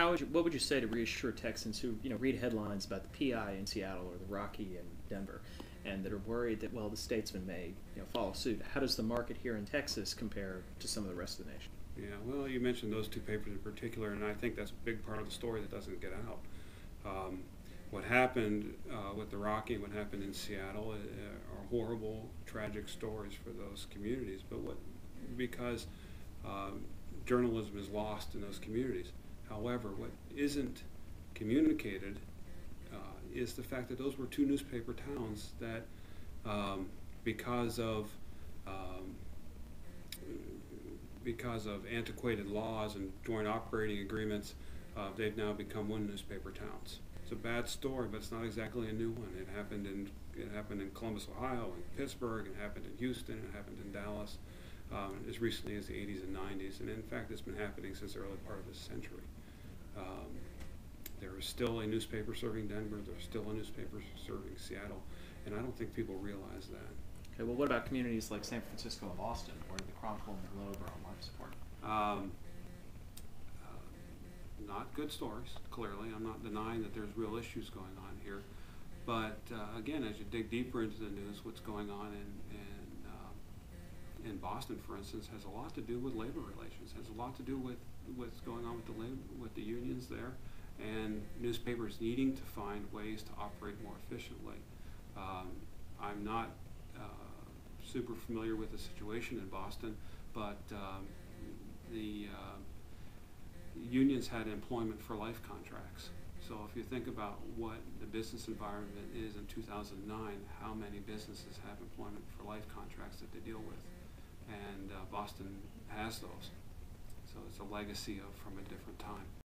What would you say to reassure Texans who read headlines about the PI in Seattle or the Rocky in Denver, and that are worried that the statesman may follow suit? How does the market here in Texas compare to some of the rest of the nation? Yeah, well, you mentioned those two papers in particular, and I think that's a big part of the story that doesn't get out. What happened with the Rocky and what happened in Seattle are horrible, tragic stories for those communities. But because journalism is lost in those communities. However, what isn't communicated is the fact that those were two newspaper towns that, because of antiquated laws and joint operating agreements, they've now become one newspaper towns. It's a bad story, but it's not exactly a new one. It happened in Columbus, Ohio, and Pittsburgh. It happened in Houston. It happened in Dallas, as recently as the 80s and 90s. And in fact, it's been happening since the early part of this century. There is still a newspaper serving Denver. There's still a newspaper serving Seattle, and I don't think people realize that. Okay. Well, what about communities like San Francisco and Boston, where the Chronicle and the Globe are on life support? Not good stories, clearly. I'm not denying that there's real issues going on here. But again, as you dig deeper into the news, what's going on in Boston, for instance, has a lot to do with labor relations, has a lot to do with what's going on with the unions there, and newspapers needing to find ways to operate more efficiently. I'm not super familiar with the situation in Boston, but the unions had employment for life contracts. So if you think about what the business environment is in 2009, how many businesses have employment for life contracts that they deal with? And Boston has those. So it's a legacy from a different time.